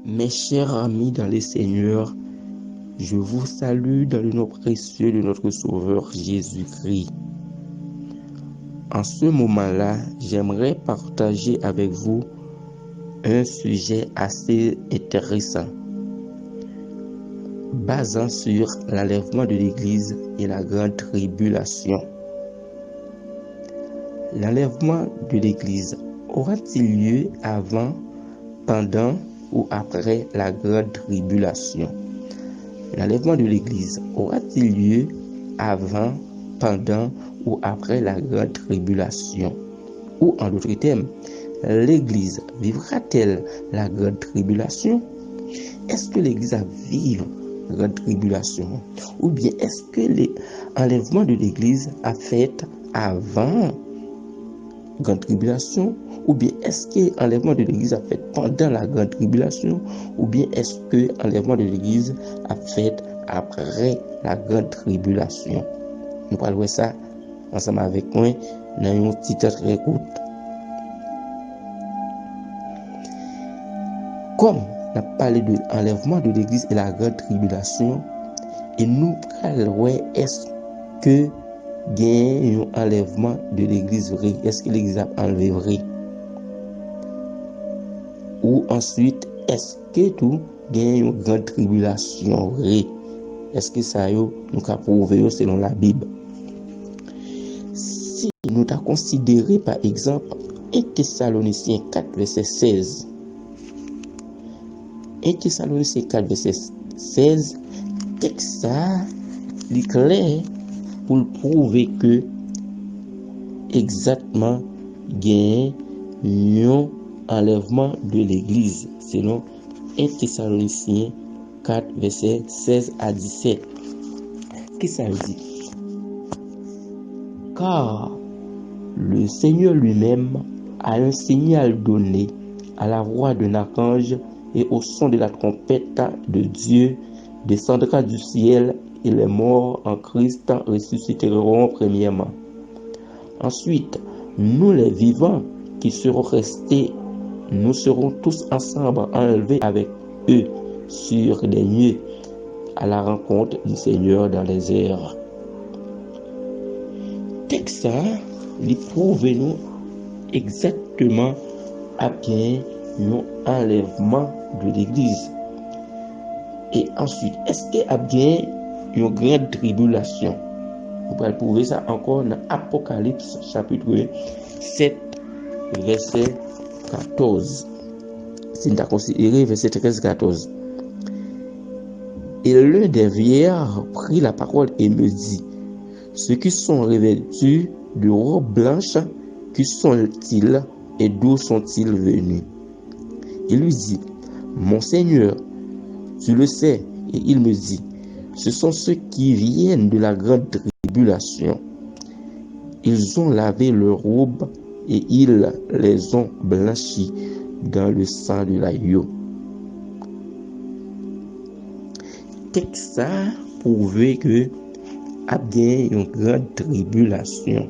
Mes chers amis dans les Seigneurs, je vous salue dans le nom précieux de notre Sauveur Jésus-Christ. En ce moment-là, j'aimerais partager avec vous un sujet assez intéressant, basant sur l'enlèvement de l'Église et la grande tribulation. L'enlèvement de l'Église aura-t-il lieu avant, pendant ou après la grande tribulation? L'enlèvement de l'Église aura-t-il lieu avant, pendant ou après la grande tribulation? Ou en d'autres termes, l'Église vivra-t-elle la grande tribulation? Est-ce que l'Église va vivre la grande tribulation? Ou bien est-ce que l'enlèvement de l'Église a fait avant grande tribulation? Ou bien est-ce que l'enlèvement de l'Église a fait pendant la grande tribulation? Ou bien est-ce que l'enlèvement de l'Église a fait après la grande tribulation? Nous allons voir ça ensemble avec moi dans une petite très courte. Comme on a parlé de l'enlèvement de l'Église et la grande tribulation, et nous allons voir est-ce que il y a un enlèvement de l'Église vrai? Est-ce que l'Église a enlevé vrai? Ou ensuite, est-ce que tout il y a une grande tribulation vrai? Est-ce que ça nous a prouvé selon la Bible? Si nous avons considéré par exemple 1 Thessaloniciens 4 verset 16, 1 Thessaloniciens 4 verset 16, texte ça est clair pour prouver que exactement il y a un enlèvement de l'Église selon 1 Thessaloniciens 4 verset 16 à 17. Qu'est-ce que ça dit? Car le Seigneur lui-même a un signal donné à la voix d'un archange et au son de la trompette de Dieu descendra du ciel et les morts en Christ ressusciteront premièrement. Ensuite, nous les vivants qui serons restés, nous serons tous ensemble enlevés avec eux sur des nuées à la rencontre du Seigneur dans les airs. Texte ça, il prouve nous exactement à bien un enlèvement de l'Église. Et ensuite, est-ce qu'il y a bien une grande tribulation? Vous pouvez prouver ça encore dans Apocalypse chapitre 7 verset 14. Si nous avons considéré verset 13-14. Et l'un des vieillards prit la parole et me dit: ceux qui sont revêtus de robes blanches, qui sont-ils et d'où sont-ils venus? Il lui dit: mon Seigneur, tu le sais. Et il me dit: ce sont ceux qui viennent de la grande tribulation. Ils ont lavé leurs robes et ils les ont blanchis dans le sang de l'agneau. Texte ça prouve que a bien une grande tribulation.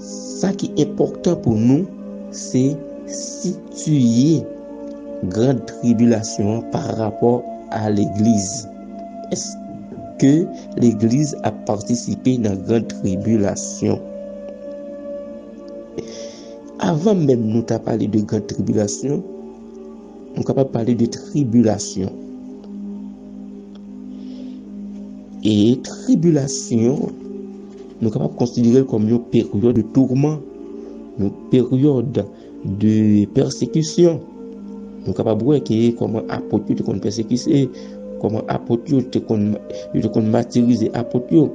Ça qui est important pour nous, c'est situer grande tribulation par rapport à l'Église. Est-ce que l'Église a participé dans la grande tribulation? Avant même nous t'as parlé de grande tribulation, on est capable de parler de tribulation. Et tribulation, nous sommes capables de considérer comme une période de tourment, une période de persécution. Nous sommes capables de voir comment apôtre te qu'on persécuter, comment apôtre te qu'on martyriser apôtre,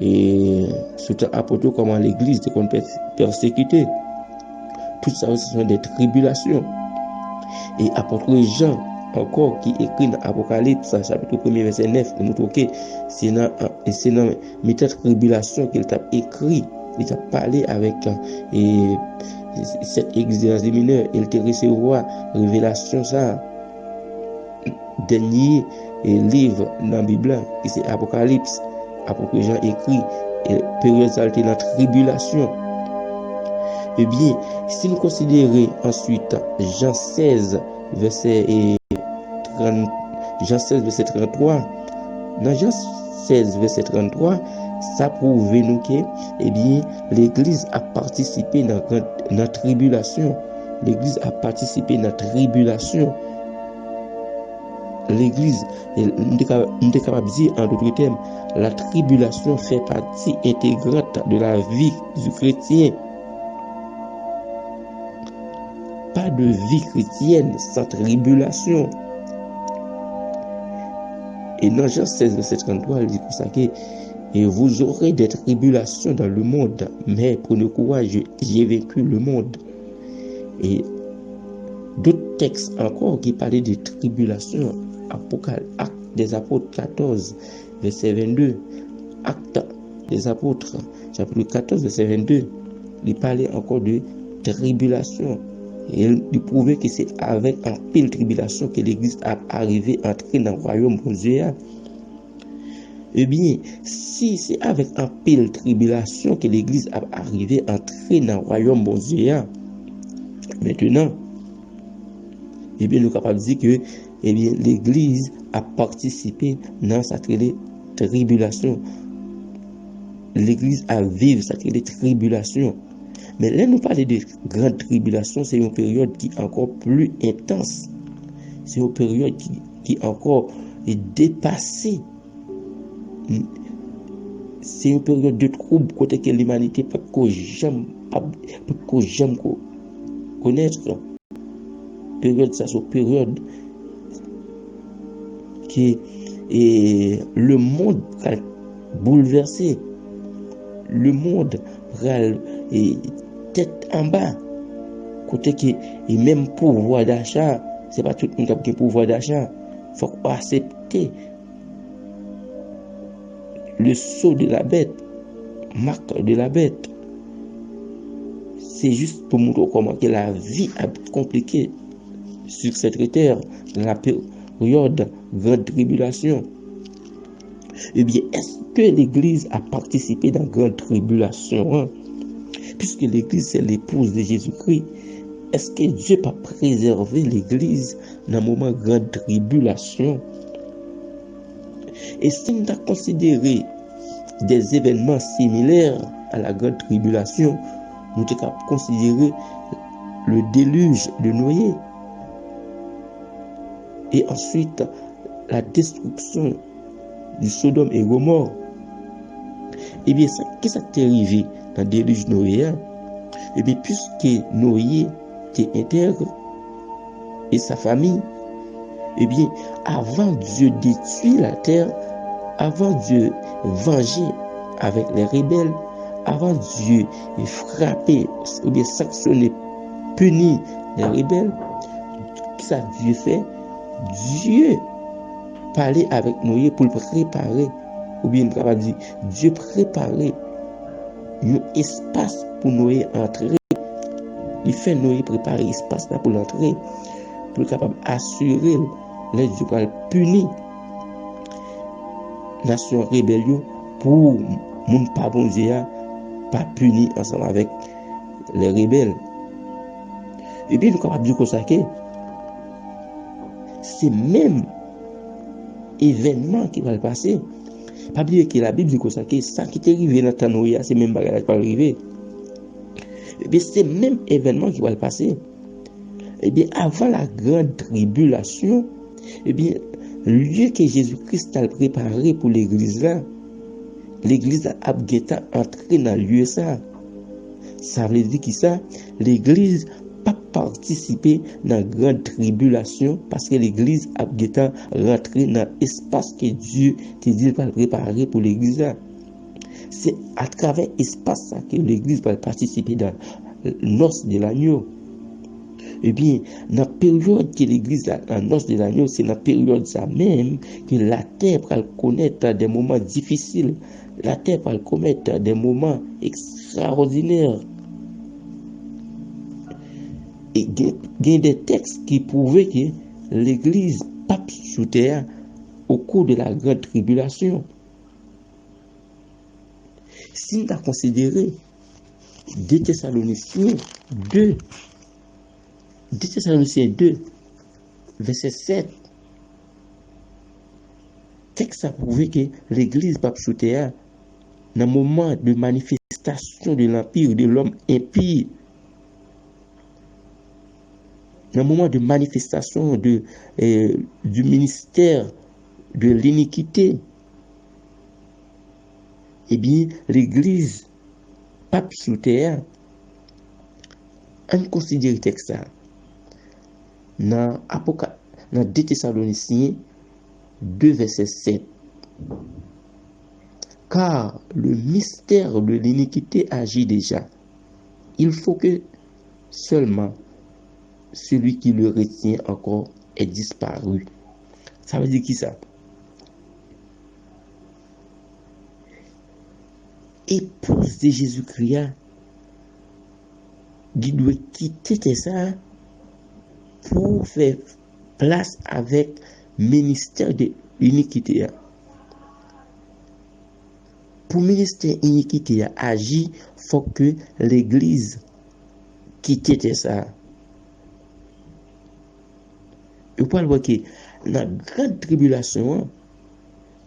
et surtout apôtre comment l'Église te qu'on persécuter. Tout ça, ce sont des tribulations. Et apôtre Jean encore qui écrit dans Apocalypse chapitre 1 verset 9, nous trouve que c'est dans méthode tribulation qu'il t'a écrit, il t'a parlé avec cette église des mineurs, il te recevoir révélation ça dernier livre dans la Bible qui c'est Apocalypse. Apôtre Jean écrit et période ça dans tribulation. Eh bien, si nous considérons ensuite Jean 16, verset 30, Jean 16, verset 33, dans Jean 16, verset 33, ça prouve nous que, eh bien, l'Église a participé dans la tribulation. L'Église a participé dans la tribulation. L'Église, nous sommes capables de dire en d'autres termes, la tribulation fait partie intégrante de la vie du chrétien. Pas de vie chrétienne sans tribulation. Et dans Jean 16, verset 33, il dit comme ça que et vous aurez des tribulations dans le monde, mais prenez courage, j'ai vaincu le monde. Et d'autres textes encore qui parlaient de tribulations, Actes des Apôtres 14, verset 22, Actes des Apôtres, chapitre 14, verset 22, il parlait encore de tribulation. Et il prouvait que c'est avec un pile tribulation que l'Église a arrivé à entrer dans le royaume de Dieu. Eh bien, si c'est avec un pile tribulation que l'Église a arrivé à entrer dans le royaume de Dieu, maintenant, eh bien, nous sommes capables de dire que eh bien, l'Église a participé dans sa tribulation. L'Église a vécu sa tribulation. Mais là, nous parlons de grande tribulation, c'est une période qui est encore plus intense. C'est une période qui encore est dépassée. C'est une période de trouble côté que l'humanité peut jamais connaître. Période, ça c'est une période qui est le monde a bouleversé. Le monde est tête en bas. Côté que et même pouvoir d'achat, c'est pas tout le monde qui a pouvoir d'achat. Faut accepter le sceau de la bête, marque de la bête. C'est juste pour montrer comment que la vie a compliqué sur cette terre dans la période de grande tribulation. Eh bien, est-ce que l'Église a participé dans la grande tribulation? Puisque l'Église, c'est l'épouse de Jésus-Christ, est-ce que Dieu peut préserver l'Église dans un moment de grande tribulation? Et si nous avons considéré des événements similaires à la grande tribulation, nous avons considéré le déluge de Noé et ensuite la destruction du Sodome et Gomorrhe. Eh bien, qu'est-ce qui est arrivé dans le déluge de Noé? Eh bien, puisque Noé était intègre et sa famille, eh bien, avant Dieu détruire la terre, avant Dieu venger avec les rebelles, avant Dieu frapper ou bien sanctionner, punir les rebelles, qu'est-ce que Dieu fait? Dieu parlait avec Noé pour le préparer, ou bien on va dire, Dieu préparait un espace pour Noé entrer. Il fait Noé préparer l'espace là pour l'entrer, pour capable assurer les Dieu va punir nation rébellion pour moun pas bon Dieu pas punir ensemble avec les rebelles. Et bien nous capable dire comme ça que c'est même événement qui va le passer. Pas oublier que la Bible dit comme ça que ça qui est arrivé dans Noé, c'est même bagage qui va arriver. Et bien c'est même événement qui va le passer. Et bien avant la grande tribulation, et bien lieu que Jésus-Christ a préparé pour l'église là, l'église a entré dans le lieu ça. Ça veut dire que ça, l'église pas participer dans la grande tribulation parce que l'église a rentré dans l'espace que Dieu te dit va préparer pour l'église là. C'est à travers l'espace ça que l'église va participer dans le noce de l'agneau. Eh bien, dans la période que l'église a la noce de l'agneau, c'est dans la période ça même que la terre va connaître des moments difficiles. La terre va connaître des moments extraordinaires. Et il y a des textes qui prouvaient que l'église pape sous terre au cours de la grande tribulation. Si nous avons considéré 2 Thessaloniciens 2, 2 Thessaloniciens 2, verset 7, texte a prouvé que l'église pape sous terre, dans le moment de manifestation de l'empire de l'homme impie, dans le moment de manifestation du ministère de l'iniquité, eh bien, l'église pape sous terre, on considère le texte dans 2 Thessaloniciens 2, verset 7. Car le mystère de l'iniquité agit déjà. Il faut que seulement celui qui le retient encore ait disparu. Ça veut dire qui ça? Épouse de Jésus-Christ, il doit quitter ça pour faire place avec ministère de l'iniquité. Pour ministère de l'iniquité agir, il faut que l'église quitte ça. Vous pouvez voir que dans la grande tribulation,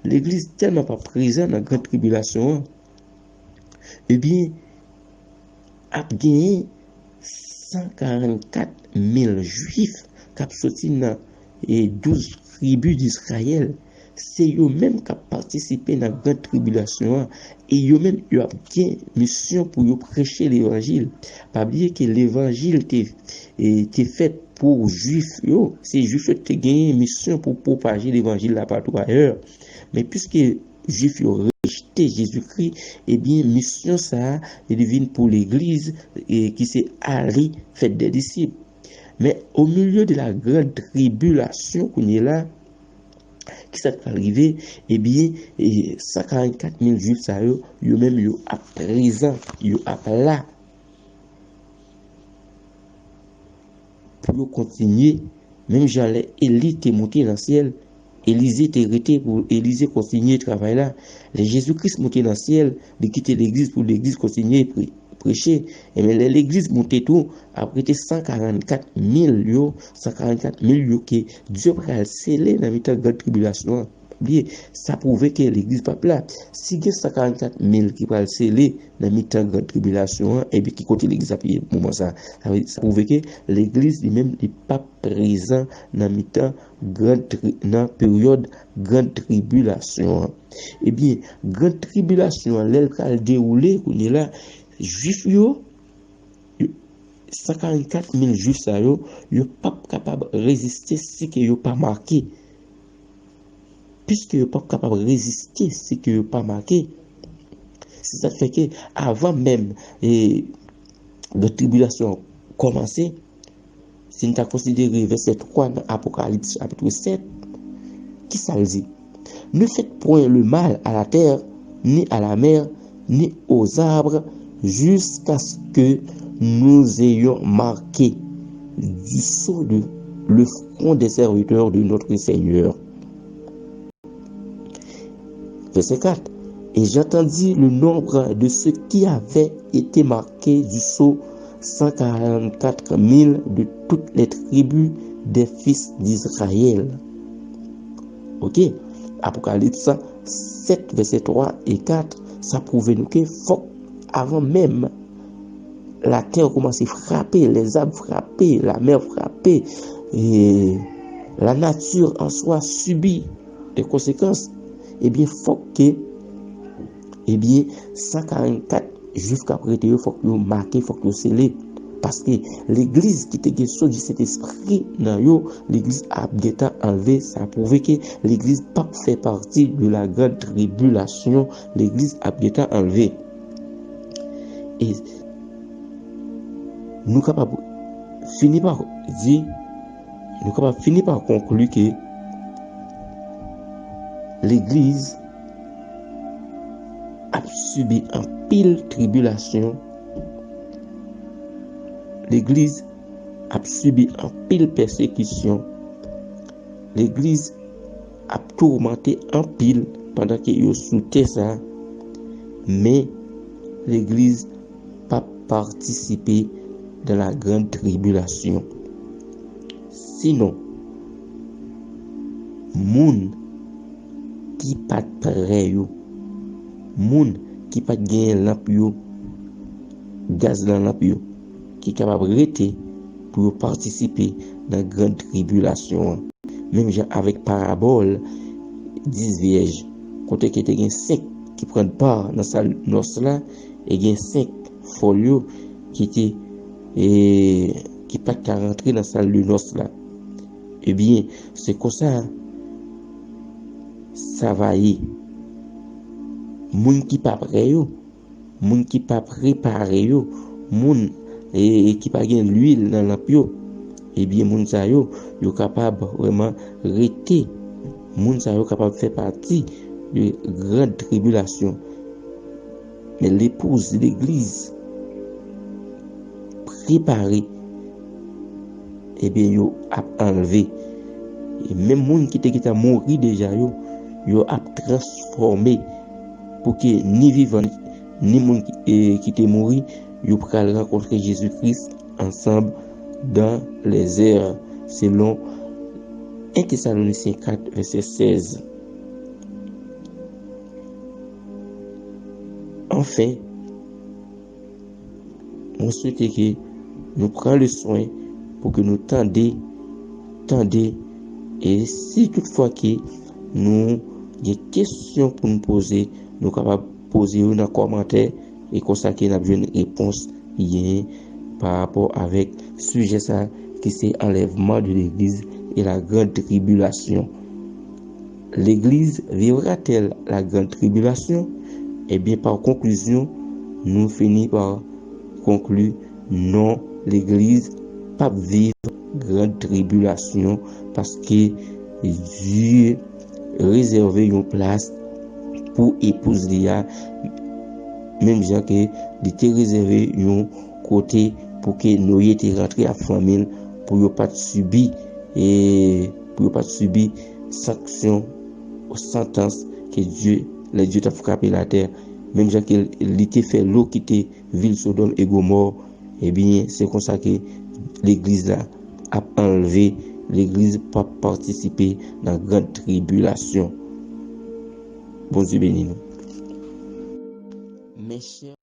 l'église tellement pas présente dans la grande tribulation, eh bien, a gagné 144 000 juifs qui ont sorti dans les 12 tribus d'Israël. C'est eux-mêmes qui ont participé dans la grande tribulation et eux-mêmes ont bien mission pour prêcher l'évangile. Pas oublier que l'évangile était fait pour juifs. Ces juifs ont gagné mission pour propager l'évangile là partout ailleurs. Mais puisque les juifs ont rejeté Jésus-Christ, eh bien, mission ça est divine pour l'église et qui s'est allée faire des disciples. Mais au milieu de la grande tribulation qu'on est là, qui s'est arrivé, eh bien, 144 000 juifs, ça eux même yo à présent, yo à là pour continuer. Même j'allais Élie te monter dans le ciel, Élisée te arrêté pour Élisée continuer le travail là. Les Jésus-Christ monté dans le ciel, de quitter l'église pour l'église continuer prêcher. Et mais l'église montait tout après 144 000 que Dieu va sceller dans la grande tribulation. Ça prouvait que l'église pas là. Si il y a 144 000 qui va sceller dans la grande tribulation, et puis qui côté l'église à pied moment ça prouvait que l'église lui-même n'est pas présent dans la période grande tribulation. Et bien, grande tribulation, l'elle a déroulé, on est là, juifs yo 144 000 juifs ça yo pas capable de résister si que yo pas marqué. Puisque yo pas capable de résister si que yo pas marqué. C'est ça fait que avant même la tribulation commencer, si nous avons considéré verset 3 dans Apocalypse chapitre 7, qui ça dit? Ne faites point le mal à la terre, ni à la mer, ni aux arbres, jusqu'à ce que nous ayons marqué du sceau de le front des serviteurs de notre Seigneur. Verset 4. Et j'entendis le nombre de ceux qui avaient été marqués du sceau, 144 000 de toutes les tribus des fils d'Israël. Ok? Apocalypse 7, verset 3 et 4, ça prouve nous que faut, avant même la terre commence à frapper, les arbres frapper, la mer frapper, et la nature en soi subit des conséquences, eh bien, faut que, 144 juifs qu'après il faut que vous marquez, faut que vous scellez. Parce que l'église qui était sortie de cet esprit, l'église a été enlevée. Ça a prouvé que l'église pas fait partie de la grande tribulation. L'église a été enlevée. Et nous capables finir par dire, nous capables finir par conclure que l'église a subi un pile tribulation. L'église a subi un pile persécution. L'église a tourmenté un pile pendant qu'il soutenait ça. Mais l'église pas participer dans la grande tribulation. Sinon, moun qui pas prêt yo, moun qui pas gagné lampe yo, gaz dans lampe yo, qui capable rester pour participer dans la grande tribulation. Même avec parabole 10 vierges, côté qui était 5 qui prennent part dans sa noce là et il y a 5 folios qui étaient qui pas qu'à rentrer dans sa noce là. Eh bien, c'est comme ça va y. Moun qui pas prêt yo, moun qui pas préparé yo, moun qui pas gain l'huile dans lampe yo, eh bien moun sa yo capable vraiment rester, moun sa yo capable faire partie de grande tribulation. Mais l'épouse de l'église préparée, eh bien yo a enlevé. Et même moun qui t'a mouru déjà yo a transformé pour que ni vivant ni moun qui t'a mouru yo pourra rencontrer Jésus-Christ ensemble dans les airs, selon 1 Thessaloniciens 4 verset 16. Enfin, on souhaite que nous prenions le soin pour que nous tendions, et si toutefois que nous avons des questions pour nous poser, nous sommes capables de poser dans les commentaires et consacrer une réponse par rapport avec le sujet ça, qui c'est l'enlèvement de l'église et la grande tribulation. L'église vivra-t-elle la grande tribulation? Eh bien, par conclusion, nous finissons par conclure non, l'église pas vivre grande tribulation parce que Dieu réservé une place pour épouse Lia, même gens que il était réservé un côté pour que nous étions rentrés à famille pour ne pas subir sanctions ou sentences que les dieux t'a frappé la terre, même gens qu'il était fait l'eau qui était ville Sodome et Gomorrhe. Eh bien, c'est comme ça que l'église là a enlevé, l'église pas participer dans la grande tribulation. Bon Dieu béni nous. Mes chers